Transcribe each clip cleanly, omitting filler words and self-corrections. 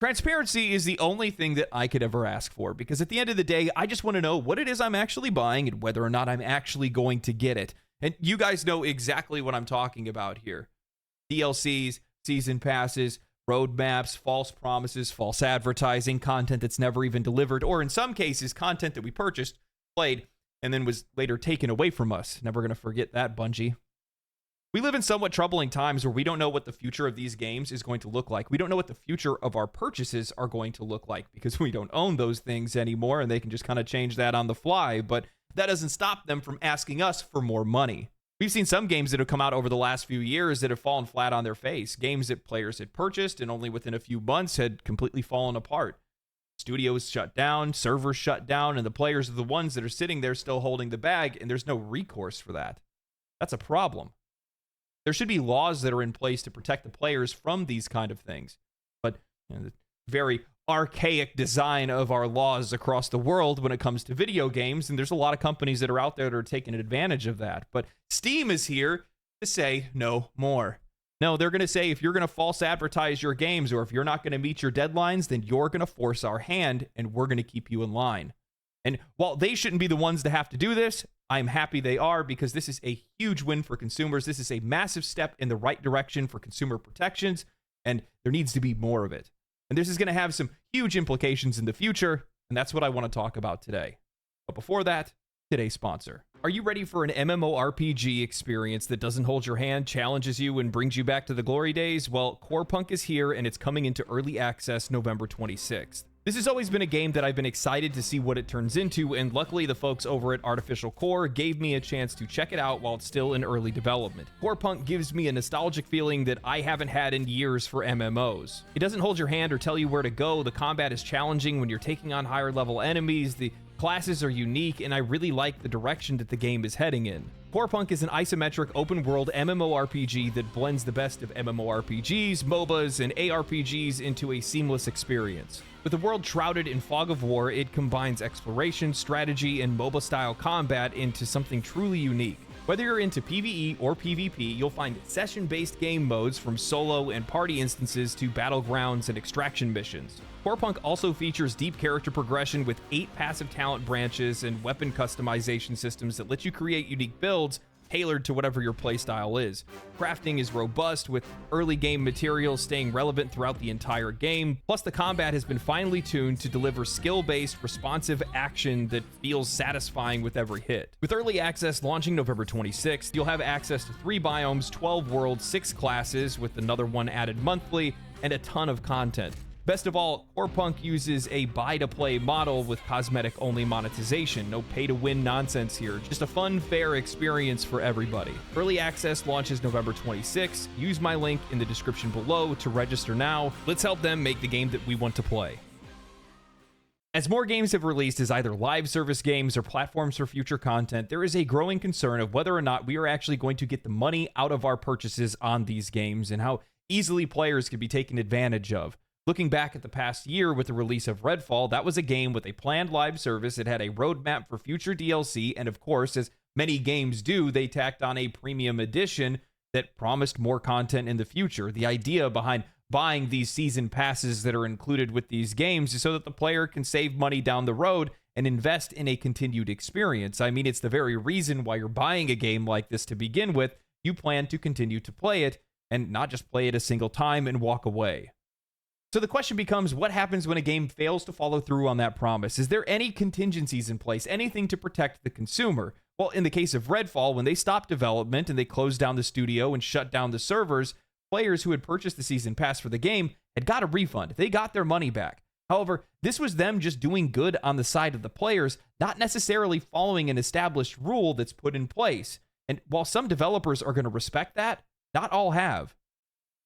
Transparency is the only thing that I could ever ask for, because at the end of the day, I just want to know what it is I'm actually buying and whether or not I'm actually going to get it. And you guys know exactly what I'm talking about here. DLCs, season passes, roadmaps, false promises, false advertising, content that's never even delivered, or in some cases, content that we purchased, played, and then was later taken away from us. Never going to forget that, Bungie. We live in somewhat troubling times where we don't know what the future of these games is going to look like. We don't know what the future of our purchases are going to look like because we don't own those things anymore, and they can just kind of change that on the fly. But that doesn't stop them from asking us for more money. We've seen some games that have come out over the last few years that have fallen flat on their face. Games that players had purchased and only within a few months had completely fallen apart. Studios shut down, servers shut down, and the players are the ones that are sitting there still holding the bag, and there's no recourse for that. That's a problem. There should be laws that are in place to protect the players from these kind of things. But the very archaic design of our laws across the world when it comes to video games, and there's a lot of companies that are out there that are taking advantage of that. But Steam is here to say no more. No, they're going to say if you're going to false advertise your games or if you're not going to meet your deadlines, then you're going to force our hand and we're going to keep you in line. And while they shouldn't be the ones to have to do this, I'm happy they are, because this is a huge win for consumers. This is a massive step in the right direction for consumer protections, and there needs to be more of it. And this is going to have some huge implications in the future, and that's what I want to talk about today. But before that, today's sponsor. Are you ready for an MMORPG experience that doesn't hold your hand, challenges you, and brings you back to the glory days? Well, Corepunk is here, and it's coming into early access November 26th. This has always been a game that I've been excited to see what it turns into, and luckily the folks over at Artificial Core gave me a chance to check it out while it's still in early development. Corepunk gives me a nostalgic feeling that I haven't had in years for MMOs. It doesn't hold your hand or tell you where to go, the combat is challenging when you're taking on higher level enemies, the classes are unique, and I really like the direction that the game is heading in. Corepunk is an isometric open-world MMORPG that blends the best of MMORPGs, MOBAs, and ARPGs into a seamless experience. With the world shrouded in fog of war, it combines exploration, strategy, and MOBA-style combat into something truly unique. Whether you're into PvE or PvP, you'll find session-based game modes from solo and party instances to battlegrounds and extraction missions. Corepunk also features deep character progression with 8 passive talent branches and weapon customization systems that let you create unique builds tailored to whatever your playstyle is. Crafting is robust, with early game materials staying relevant throughout the entire game, plus the combat has been finely tuned to deliver skill-based, responsive action that feels satisfying with every hit. With early access launching November 26th, you'll have access to 3 biomes, 12 worlds, 6 classes, with another one added monthly, and a ton of content. Best of all, Corepunk uses a buy-to-play model with cosmetic-only monetization. No pay-to-win nonsense here. Just a fun, fair experience for everybody. Early access launches November 26th. Use my link in the description below to register now. Let's help them make the game that we want to play. As more games have released as either live service games or platforms for future content, there is a growing concern of whether or not we are actually going to get the money out of our purchases on these games and how easily players can be taken advantage of. Looking back at the past year with the release of Redfall, that was a game with a planned live service. It had a roadmap for future DLC, and of course, as many games do, they tacked on a premium edition that promised more content in the future. The idea behind buying these season passes that are included with these games is so that the player can save money down the road and invest in a continued experience. I mean, it's the very reason why you're buying a game like this to begin with. You plan to continue to play it and not just play it a single time and walk away. So the question becomes, what happens when a game fails to follow through on that promise? Is there any contingencies in place, anything to protect the consumer? Well, in the case of Redfall, when they stopped development and they closed down the studio and shut down the servers, players who had purchased the season pass for the game had got a refund. They got their money back. However, this was them just doing good on the side of the players, not necessarily following an established rule that's put in place. And while some developers are going to respect that, not all have.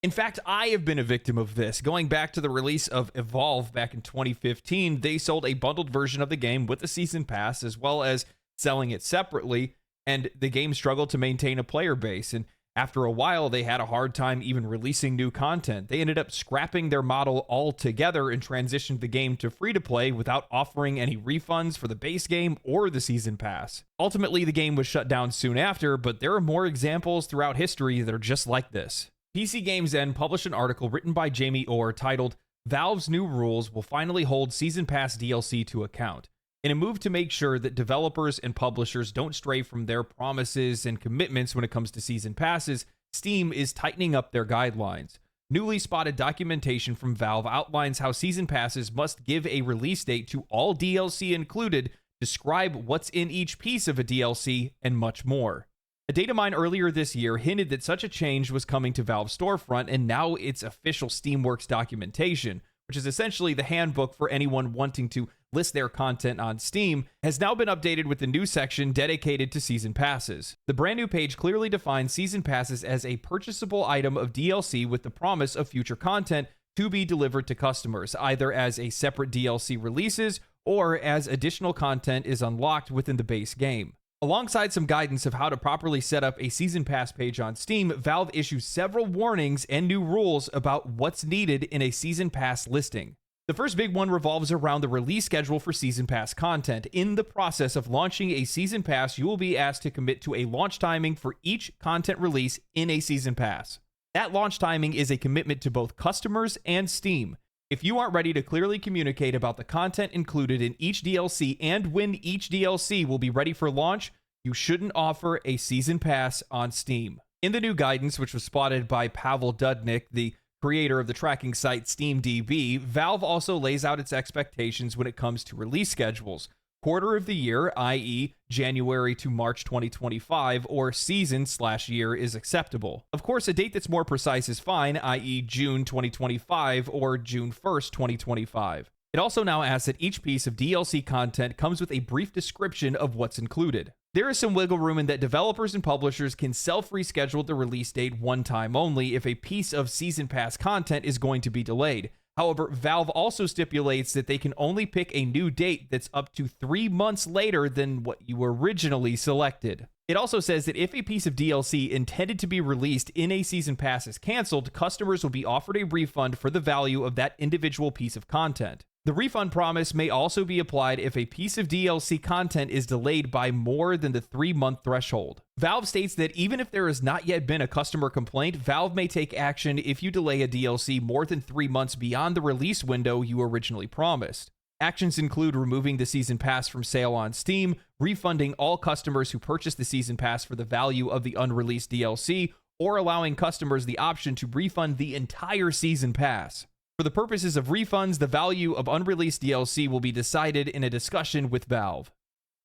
In fact, I have been a victim of this. Going back to the release of Evolve back in 2015, they sold a bundled version of the game with the season pass, as well as selling it separately, and the game struggled to maintain a player base. And after a while, they had a hard time even releasing new content. They ended up scrapping their model altogether and transitioned the game to free-to-play without offering any refunds for the base game or the season pass. Ultimately, the game was shut down soon after, but there are more examples throughout history that are just like this. PC Games End published an article written by Jamie Orr titled, Valve's new rules will finally hold Season Pass DLC to account, in a move to make sure that developers and publishers don't stray from their promises and commitments when it comes to Season Passes. Steam is tightening up their guidelines. Newly spotted documentation from Valve outlines how Season Passes must give a release date to all DLC included, describe what's in each piece of a DLC, and much more. A data mine earlier this year hinted that such a change was coming to Valve's storefront, and now its official Steamworks documentation, which is essentially the handbook for anyone wanting to list their content on Steam, has now been updated with the new section dedicated to Season Passes. The brand new page clearly defines Season Passes as a purchasable item of DLC with the promise of future content to be delivered to customers, either as a separate DLC releases or as additional content is unlocked within the base game. Alongside some guidance of how to properly set up a Season Pass page on Steam, Valve issues several warnings and new rules about what's needed in a Season Pass listing. The first big one revolves around the release schedule for Season Pass content. In the process of launching a Season Pass, you will be asked to commit to a launch timing for each content release in a Season Pass. That launch timing is a commitment to both customers and Steam. If you aren't ready to clearly communicate about the content included in each DLC and when each DLC will be ready for launch, you shouldn't offer a Season Pass on Steam. In the new guidance, which was spotted by Pavel Dudnik, the creator of the tracking site SteamDB, Valve also lays out its expectations when it comes to release schedules. Quarter of the year, i.e. January to March 2025, or season/year is acceptable. Of course, a date that's more precise is fine, i.e. June 2025 or June 1st, 2025. It also now asks that each piece of DLC content comes with a brief description of what's included. There is some wiggle room in that developers and publishers can self-reschedule the release date one time only if a piece of Season Pass content is going to be delayed. However, Valve also stipulates that they can only pick a new date that's up to 3 months later than what you originally selected. It also says that if a piece of DLC intended to be released in a Season Pass is canceled, customers will be offered a refund for the value of that individual piece of content. The refund promise may also be applied if a piece of DLC content is delayed by more than the 3-month threshold. Valve states that even if there has not yet been a customer complaint, Valve may take action if you delay a DLC more than 3 months beyond the release window you originally promised. Actions include removing the Season Pass from sale on Steam, refunding all customers who purchase the Season Pass for the value of the unreleased DLC, or allowing customers the option to refund the entire Season Pass. For the purposes of refunds, the value of unreleased DLC will be decided in a discussion with Valve.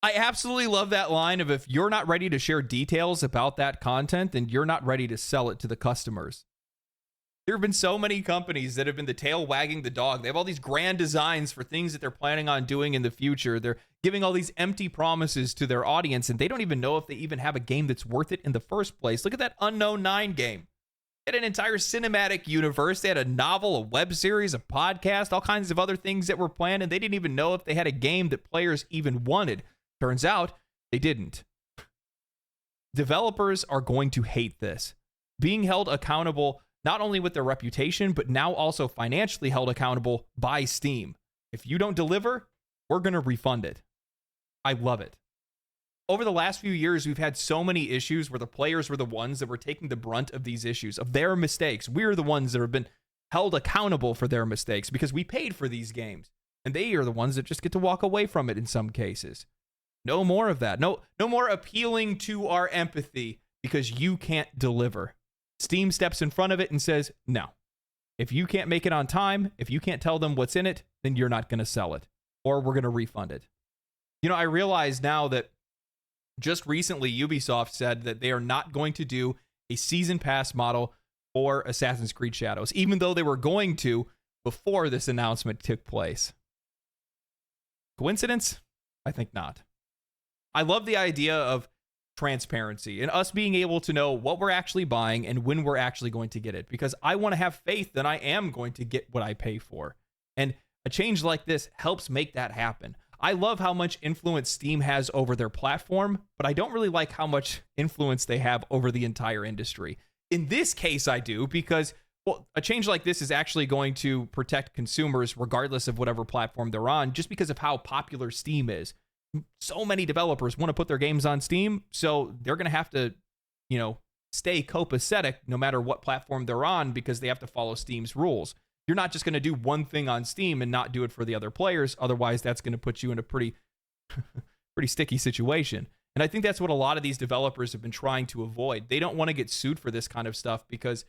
I absolutely love that line of if you're not ready to share details about that content, then you're not ready to sell it to the customers. There have been so many companies that have been the tail wagging the dog. They have all these grand designs for things that they're planning on doing in the future. They're giving all these empty promises to their audience, and they don't even know if they even have a game that's worth it in the first place. Look at that Unknown 9 game. They had an entire cinematic universe. They had a novel, a web series, a podcast, all kinds of other things that were planned, and they didn't even know if they had a game that players even wanted. Turns out, they didn't. Developers are going to hate this. Being held accountable not only with their reputation, but now also financially held accountable by Steam. If you don't deliver, we're going to refund it. I love it. Over the last few years, we've had so many issues where the players were the ones that were taking the brunt of these issues, of their mistakes. We're the ones that have been held accountable for their mistakes because we paid for these games. And they are the ones that just get to walk away from it in some cases. No more of that. No more appealing to our empathy because you can't deliver. Steam steps in front of it and says, no. If you can't make it on time, if you can't tell them what's in it, then you're not going to sell it. Or we're going to refund it. You know, I realize now that just recently, Ubisoft said that they are not going to do a Season Pass model for Assassin's Creed Shadows, even though they were going to before this announcement took place. Coincidence? I think not. I love the idea of transparency and us being able to know what we're actually buying and when we're actually going to get it, because I want to have faith that I am going to get what I pay for. And a change like this helps make that happen. I love how much influence Steam has over their platform, but I don't really like how much influence they have over the entire industry. In this case, I do, because, well, a change like this is actually going to protect consumers regardless of whatever platform they're on, just because of how popular Steam is. So many developers want to put their games on Steam, so they're going to have to, stay copacetic no matter what platform they're on because they have to follow Steam's rules. You're not just going to do one thing on Steam and not do it for the other players. Otherwise, that's going to put you in a pretty sticky situation. And I think that's what a lot of these developers have been trying to avoid. They don't want to get sued for this kind of stuff because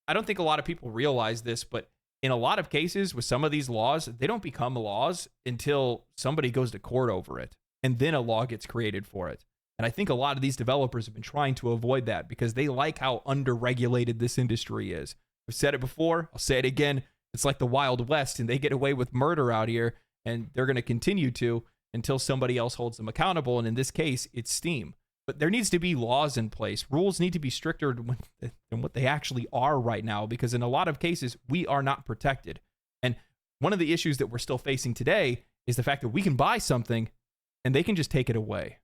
I don't think a lot of people realize this, but in a lot of cases with some of these laws, they don't become laws until somebody goes to court over it, and then a law gets created for it. And I think a lot of these developers have been trying to avoid that because they like how underregulated this industry is. I've said it before, I'll say it again. It's like the Wild West, and they get away with murder out here, and they're going to continue to until somebody else holds them accountable. And in this case, it's Steam. But there needs to be laws in place. Rules need to be stricter than what they actually are right now, because in a lot of cases, we are not protected. And one of the issues that we're still facing today is the fact that we can buy something and they can just take it away.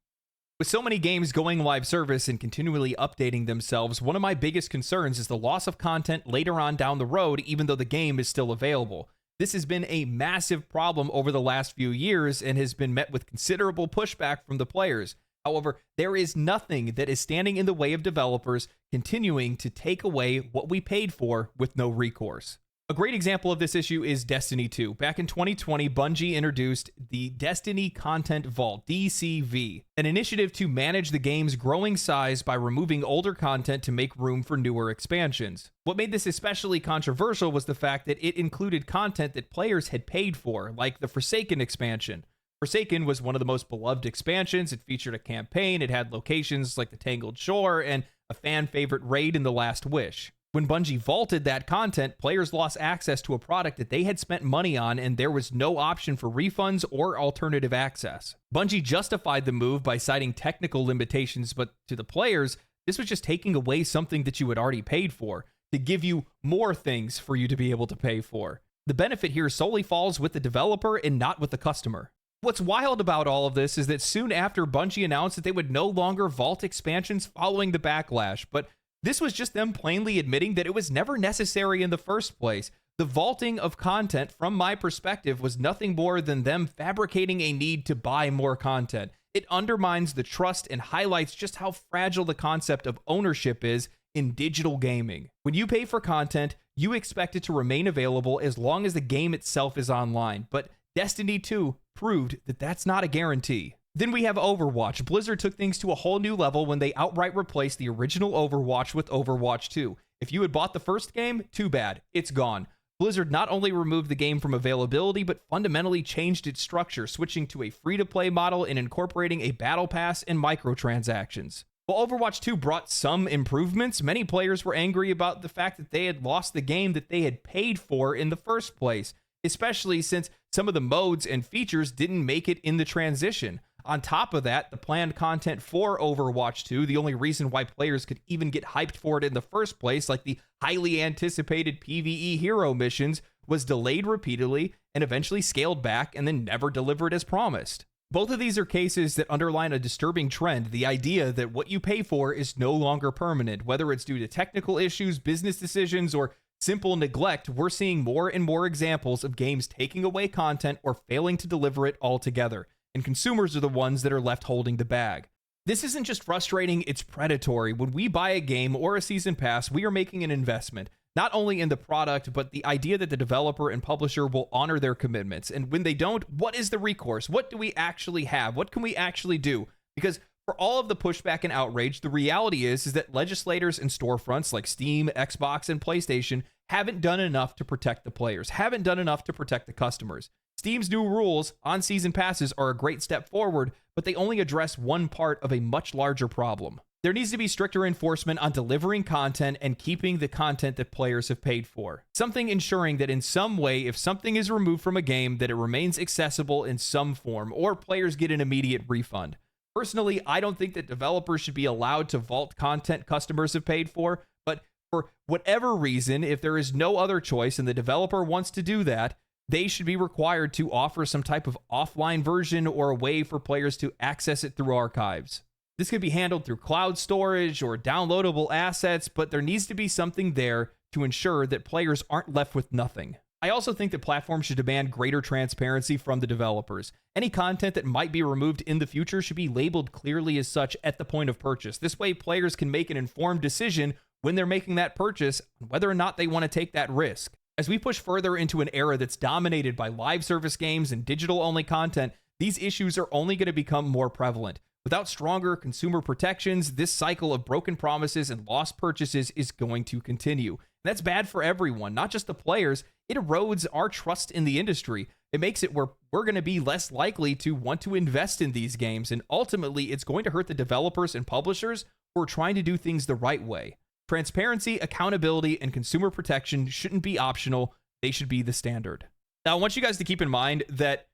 With so many games going live service and continually updating themselves, one of my biggest concerns is the loss of content later on down the road, even though the game is still available. This has been a massive problem over the last few years and has been met with considerable pushback from the players. However, there is nothing that is standing in the way of developers continuing to take away what we paid for with no recourse. A great example of this issue is Destiny 2. Back in 2020, Bungie introduced the Destiny Content Vault, DCV, an initiative to manage the game's growing size by removing older content to make room for newer expansions. What made this especially controversial was the fact that it included content that players had paid for, like the Forsaken expansion. Forsaken was one of the most beloved expansions. It featured a campaign, it had locations like the Tangled Shore, and a fan-favorite raid in The Last Wish. When Bungie vaulted that content, players lost access to a product that they had spent money on, and there was no option for refunds or alternative access. Bungie justified the move by citing technical limitations, but to the players, this was just taking away something that you had already paid for, to give you more things for you to be able to pay for. The benefit here solely falls with the developer and not with the customer. What's wild about all of this is that soon after Bungie announced that they would no longer vault expansions following the backlash, but this was just them plainly admitting that it was never necessary in the first place. The vaulting of content, from my perspective, was nothing more than them fabricating a need to buy more content. It undermines the trust and highlights just how fragile the concept of ownership is in digital gaming. When you pay for content, you expect it to remain available as long as the game itself is online. But Destiny 2 proved that that's not a guarantee. Then we have Overwatch. Blizzard took things to a whole new level when they outright replaced the original Overwatch with Overwatch 2. If you had bought the first game, too bad. It's gone. Blizzard not only removed the game from availability, but fundamentally changed its structure, switching to a free-to-play model and incorporating a battle pass and microtransactions. While Overwatch 2 brought some improvements, many players were angry about the fact that they had lost the game that they had paid for in the first place, especially since some of the modes and features didn't make it in the transition. On top of that, the planned content for Overwatch 2, the only reason why players could even get hyped for it in the first place, like the highly anticipated PvE hero missions, was delayed repeatedly and eventually scaled back and then never delivered as promised. Both of these are cases that underline a disturbing trend, the idea that what you pay for is no longer permanent. Whether it's due to technical issues, business decisions, or simple neglect, we're seeing more and more examples of games taking away content or failing to deliver it altogether. And consumers are the ones that are left holding the bag. This isn't just frustrating, it's predatory. When we buy a game or a season pass, we are making an investment, not only in the product, but the idea that the developer and publisher will honor their commitments. And when they don't, what is the recourse? What do we actually have? What can we actually do? Because for all of the pushback and outrage, the reality is that legislators and storefronts like Steam, Xbox, and PlayStation haven't done enough to protect the players, haven't done enough to protect the customers. Steam's new rules on season passes are a great step forward, but they only address one part of a much larger problem. There needs to be stricter enforcement on delivering content and keeping the content that players have paid for. Something ensuring that in some way, if something is removed from a game, that it remains accessible in some form, or players get an immediate refund. Personally, I don't think that developers should be allowed to vault content customers have paid for, but for whatever reason, if there is no other choice and the developer wants to do that, they should be required to offer some type of offline version or a way for players to access it through archives. This could be handled through cloud storage or downloadable assets, but there needs to be something there to ensure that players aren't left with nothing. I also think that platforms should demand greater transparency from the developers. Any content that might be removed in the future should be labeled clearly as such at the point of purchase. This way, players can make an informed decision when they're making that purchase on whether or not they want to take that risk. As we push further into an era that's dominated by live service games and digital-only content, these issues are only going to become more prevalent. Without stronger consumer protections, this cycle of broken promises and lost purchases is going to continue. And that's bad for everyone, not just the players. It erodes our trust in the industry. It makes it where we're going to be less likely to want to invest in these games, and ultimately, it's going to hurt the developers and publishers who are trying to do things the right way. Transparency, accountability, and consumer protection shouldn't be optional. They should be the standard. Now, I want you guys to keep in mind that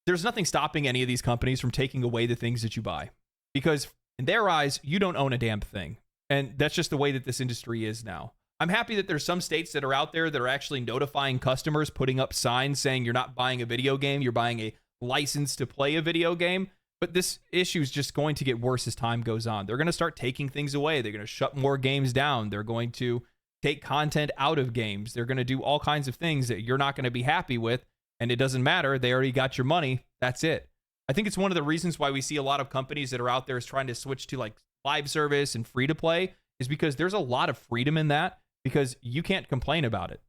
there's nothing stopping any of these companies from taking away the things that you buy, because in their eyes, you don't own a damn thing. And that's just the way that this industry is now. I'm happy that there's some states that are out there that are actually notifying customers, putting up signs saying you're not buying a video game, you're buying a license to play a video game. But this issue is just going to get worse as time goes on. They're going to start taking things away. They're going to shut more games down. They're going to take content out of games. They're going to do all kinds of things that you're not going to be happy with. And it doesn't matter. They already got your money. That's it. I think it's one of the reasons why we see a lot of companies that are out there is trying to switch to like live service and free to play, is because there's a lot of freedom in that, because you can't complain about it.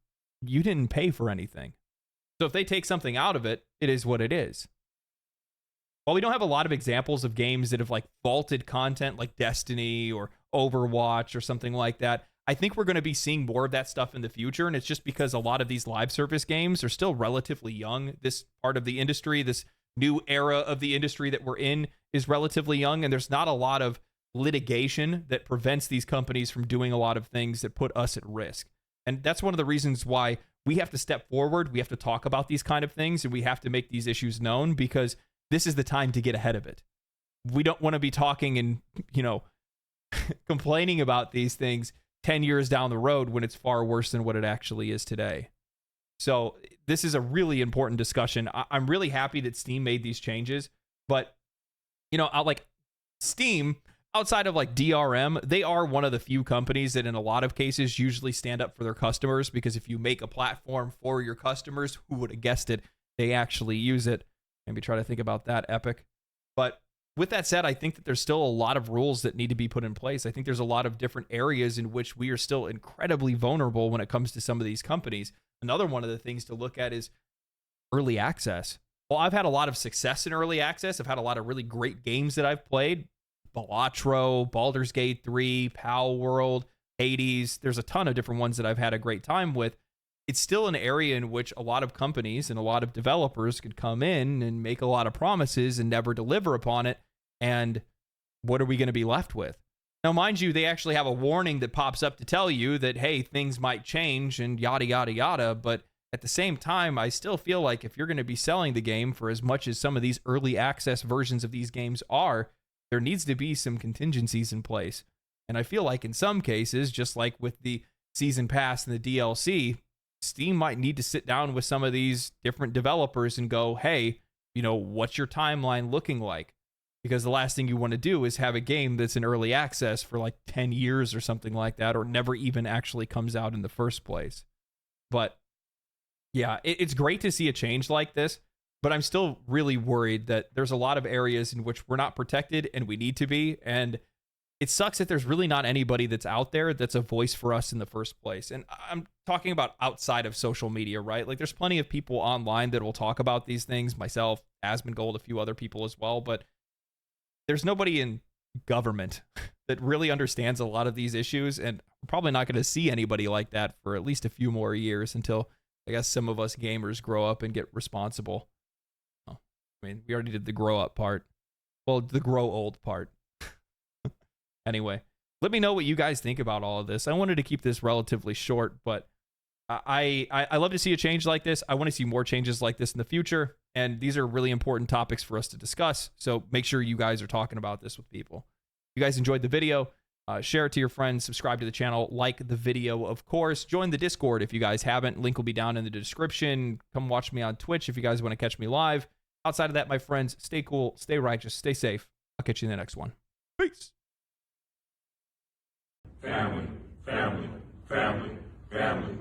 You didn't pay for anything. So if they take something out of it, it is what it is. While we don't have a lot of examples of games that have like vaulted content like Destiny or Overwatch or something like that, I think we're going to be seeing more of that stuff in the future. And it's just because a lot of these live service games are still relatively young. This part of the industry, this new era of the industry that we're in, is relatively young. And there's not a lot of litigation that prevents these companies from doing a lot of things that put us at risk. And that's one of the reasons why we have to step forward. We have to talk about these kind of things, and we have to make these issues known, because this is the time to get ahead of it. We don't want to be talking and, complaining about these things 10 years down the road when it's far worse than what it actually is today. So this is a really important discussion. I'm really happy that Steam made these changes, but, like Steam, outside of like DRM, they are one of the few companies that in a lot of cases usually stand up for their customers, because if you make a platform for your customers, who would have guessed it, they actually use it. Maybe try to think about that, Epic. But with that said, I think that there's still a lot of rules that need to be put in place. I think there's a lot of different areas in which we are still incredibly vulnerable when it comes to some of these companies. Another one of the things to look at is early access. Well, I've had a lot of success in early access. I've had a lot of really great games that I've played. Balatro, Baldur's Gate 3, Pal World, Hades. There's a ton of different ones that I've had a great time with. It's still an area in which a lot of companies and a lot of developers could come in and make a lot of promises and never deliver upon it. And what are we going to be left with? Now, mind you, they actually have a warning that pops up to tell you that, hey, things might change and yada, yada, yada. But at the same time, I still feel like if you're going to be selling the game for as much as some of these early access versions of these games are, there needs to be some contingencies in place. And I feel like in some cases, just like with the season pass and the DLC, Steam might need to sit down with some of these different developers and go, hey, what's your timeline looking like? Because the last thing you want to do is have a game that's in early access for like 10 years or something like that, or never even actually comes out in the first place. But yeah, it's great to see a change like this, but I'm still really worried that there's a lot of areas in which we're not protected and we need to be. And it sucks that there's really not anybody that's out there that's a voice for us in the first place. And I'm talking about outside of social media, right? Like there's plenty of people online that will talk about these things, myself, Asmongold, a few other people as well, but there's nobody in government that really understands a lot of these issues. And we're probably not going to see anybody like that for at least a few more years until, I guess, some of us gamers grow up and get responsible. Oh, we already did the grow up part. Well, the grow old part. Anyway, let me know what you guys think about all of this. I wanted to keep this relatively short, but I love to see a change like this. I want to see more changes like this in the future, and these are really important topics for us to discuss, so make sure you guys are talking about this with people. If you guys enjoyed the video, share it to your friends, subscribe to the channel, like the video, of course. Join the Discord if you guys haven't. Link will be down in the description. Come watch me on Twitch if you guys want to catch me live. Outside of that, my friends, stay cool, stay righteous, stay safe. I'll catch you in the next one. Peace. Family, family, family, family.